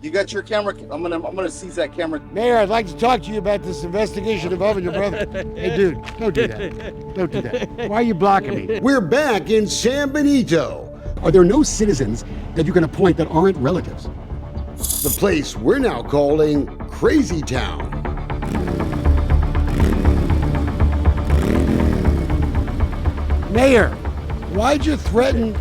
You got your camera? I'm gonna seize that camera. Mayor, I'd like to talk to you about this investigation involving your brother. Hey, dude, don't do that. Don't do that. Why are you blocking me? We're back in San Benito, Are there no citizens that you can appoint that aren't relatives? the place we're now calling Crazy Town. Mayor, why'd you threaten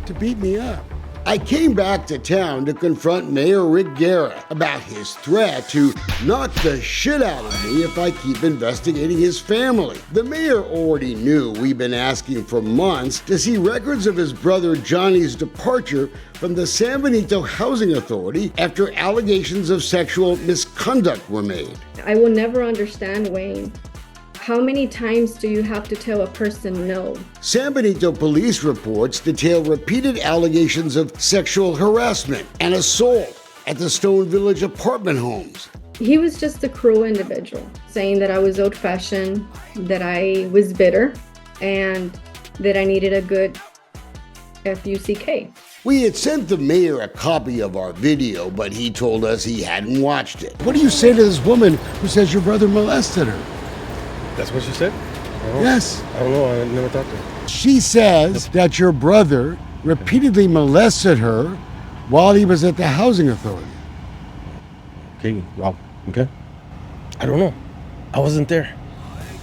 to beat me up? I came back to town to confront Mayor Rick Guerra about his threat to knock the shit out of me if I keep investigating his family. The mayor already knew we've been asking for months to see records of his brother Johnny's departure from the San Benito Housing Authority after allegations of sexual misconduct were made. I will never understand, Wayne. How many times do you have to tell a person no? San Benito police reports detail repeated allegations of sexual harassment and assault at the Stone Village apartment homes. He was just a cruel individual, saying that I was old-fashioned, that I was bitter, and that I needed a good F-U-C-K. We had sent the mayor a copy of our video, but he told us he hadn't watched it. What do you say to this woman who says your brother molested her? That's what she said? Yes. I don't know. I never talked to her. She says that your brother repeatedly molested her while he was at the housing authority. Okay, well, okay. I don't know. I wasn't there.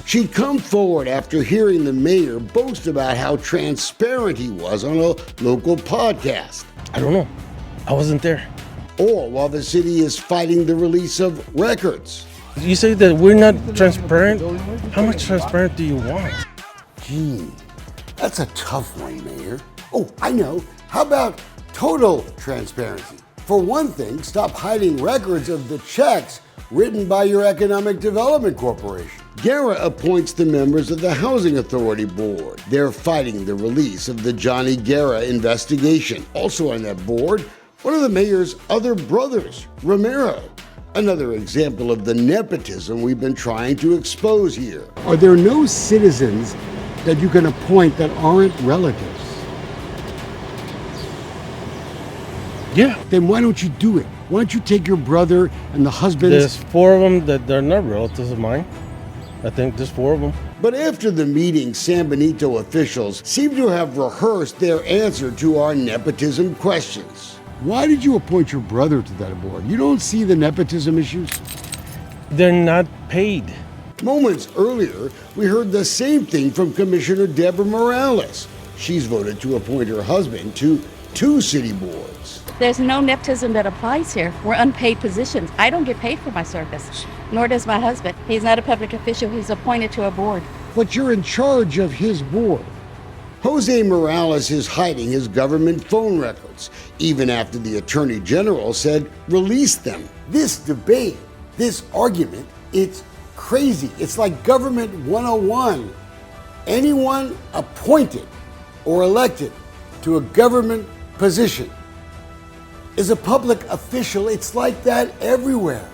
She'd come forward after hearing the mayor boast about how transparent he was on a local podcast. I don't know. I wasn't there. Or while the city is fighting the release of records. You say that we're not transparent? How much transparent do you want? Gee, that's a tough one, Mayor. Oh, I know. How about total transparency? For one thing, stop hiding records of the checks written by your Economic Development Corporation. Guerra appoints the members of the Housing Authority Board. They're fighting the release of the Johnny Guerra investigation. Also on that board, one of the mayor's other brothers, Romero. Another example of the nepotism we've been trying to expose here. Are there no citizens that you can appoint that aren't relatives? Yeah. Then why don't you do it? Why don't you take your brother and the husbands? There's 4 of them that they're not relatives of mine. I think there's 4 of them. But after the meeting, San Benito officials seem to have rehearsed their answer to our nepotism questions. Why did you appoint your brother to that board? You don't see the nepotism issues? They're not paid. Moments earlier, we heard the same thing from Commissioner Deborah Morales. She's voted to appoint her husband to 2 city boards. There's no nepotism that applies here. We're unpaid positions. I don't get paid for my service, nor does my husband. He's not a public official. He's appointed to a board. But you're in charge of his board. Jose Morales is hiding his government phone records, even after the Attorney General said release them. This debate, this argument, it's crazy. It's like government 101. Anyone appointed or elected to a government position is a public official. It's like that everywhere.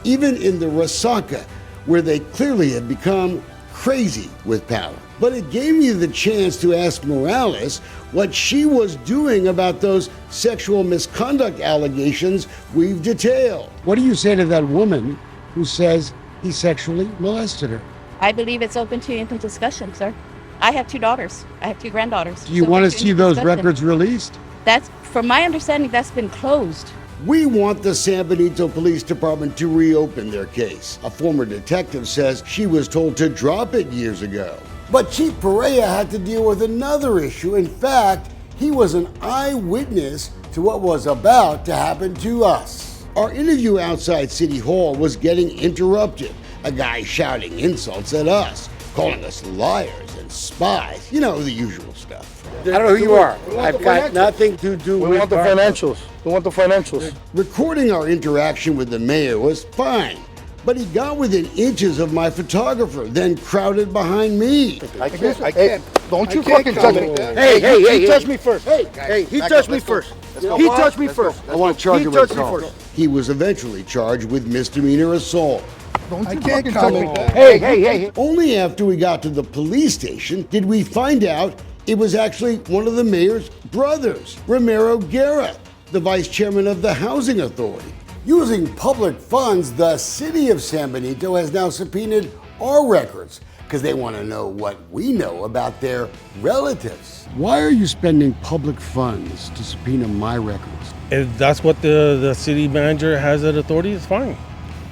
Even in the Resaca, where they clearly have become crazy with power. But it gave me the chance to ask Morales what she was doing about those sexual misconduct allegations we've detailed. What do you say to that woman who says he sexually molested her? I believe it's open to infant discussion, sir. I have 2 daughters. I have 2 granddaughters. Do you want to see those records released? That's, from my understanding, that's been closed. We want the San Benito Police Department to reopen their case. A former detective says she was told to drop it years ago. But Chief Perea had to deal with another issue. In fact, he was an eyewitness to what was about to happen to us. Our interview outside City Hall was getting interrupted. A guy shouting insults at us, calling us liars and spies. You know, the usual stuff. I don't know who you are. I've got nothing to do with... We want the financials. We want the financials. Recording our interaction with the mayor was fine, but he got within inches of my photographer, then crowded behind me. I can't. Don't you fucking touch me. Hey, He touched me first. Hey, He touched me first. He touched me first. I want to charge He you with touched me assault. first. He was eventually charged with misdemeanor assault. Don't you fucking touch me. Hey. Only after we got to the police station did we find out it was actually one of the mayor's brothers, Romero Guerra. the vice chairman of the Housing Authority. Using public funds, the city of San Benito has now subpoenaed our records because they want to know what we know about their relatives. Why are you spending public funds to subpoena my records? If that's what the city manager has that authority, it's fine.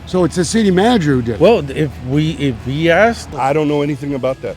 So it's the city manager who did it. Well, if he asked, I don't know anything about that.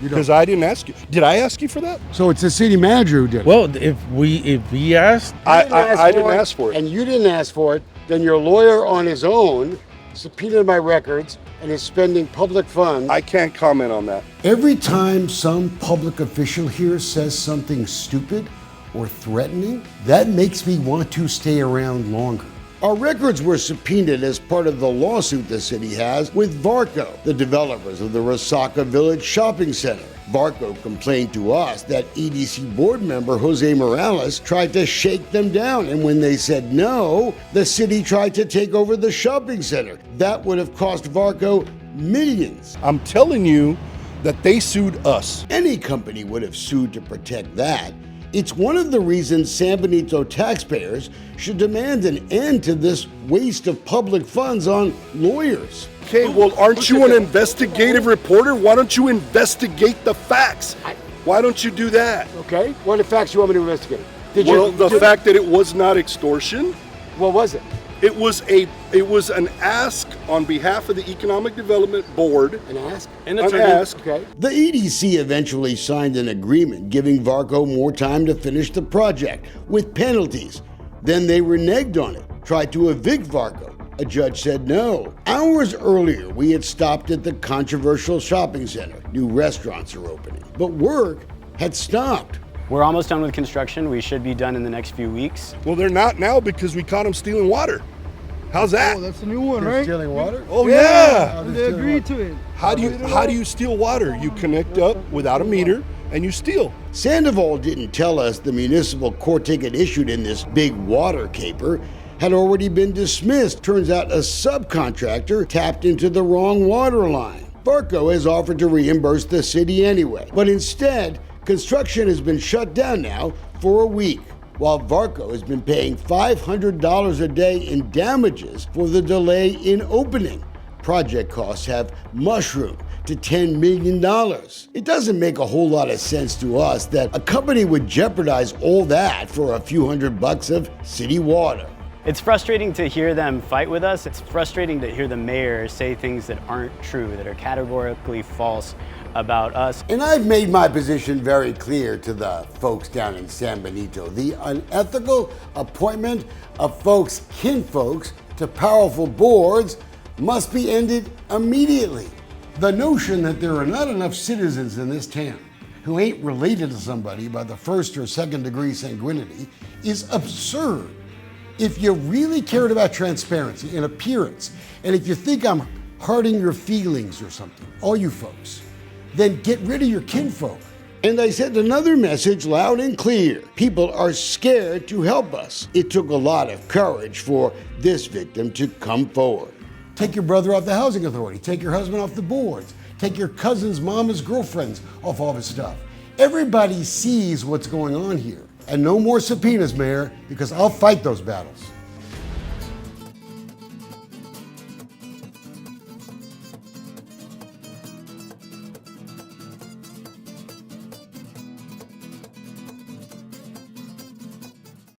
You don't. Because I didn't ask you. Did I ask you for that? So it's the city manager who did it. well, if he asked, I didn't ask for it. And you didn't ask for it, then your lawyer on his own subpoenaed my records and is spending public funds. I can't comment on that. Every time some public official here says something stupid or threatening, that makes me want to stay around longer. Our records were subpoenaed as part of the lawsuit the city has with Varco, the developers of the Resaca Village Shopping Center. Varco complained to us that EDC board member Jose Morales tried to shake them down, and when they said no, the city tried to take over the shopping center. That would have cost Varco millions. I'm telling you that they sued us. Any company would have sued to protect that. It's one of the reasons San Benito taxpayers should demand an end to this waste of public funds on lawyers. Okay, well, aren't you an investigative reporter? Why don't you investigate the facts? Why don't you do that? Okay, what facts you want me to investigate? Well, the fact that it was not extortion. What was it? It was an ask on behalf of the Economic Development Board. An ask? An ask. Okay. The EDC eventually signed an agreement giving Varco more time to finish the project with penalties. Then they reneged on it, tried to evict Varco. A judge said no. Hours earlier, we had stopped at the controversial shopping center. New restaurants are opening, but work had stopped. We're almost done with construction. We should be done in the next few weeks. Well, they're not now because we caught them stealing water. How's that? Oh, that's a new one, right? Stealing water? Oh yeah. They agreed to it. How do you steal water? You connect up without a meter and you steal. Sandoval didn't tell us the municipal court ticket issued in this big water caper had already been dismissed. Turns out a subcontractor tapped into the wrong water line. Varco has offered to reimburse the city anyway, but instead, construction has been shut down now for a week, while Varco has been paying $500 a day in damages for the delay in opening. Project costs have mushroomed to $10 million. It doesn't make a whole lot of sense to us that a company would jeopardize all that for a few $100 of city water. It's frustrating to hear them fight with us. It's frustrating to hear the mayor say things that aren't true, that are categorically false about us. And I've made my position very clear to the folks down in San Benito. The unethical appointment of folks' kinfolks to powerful boards must be ended immediately. The notion that there are not enough citizens in this town who ain't related to somebody by the first or second degree sanguinity is absurd. If you really cared about transparency and appearance, and if you think I'm hurting your feelings or something, all you folks, then get rid of your kinfolk. And I sent another message loud and clear. People are scared to help us. It took a lot of courage for this victim to come forward. Take your brother off the housing authority. Take your husband off the boards. Take your cousin's mama's girlfriends off all his stuff. Everybody sees what's going on here. And no more subpoenas, Mayor, because I'll fight those battles.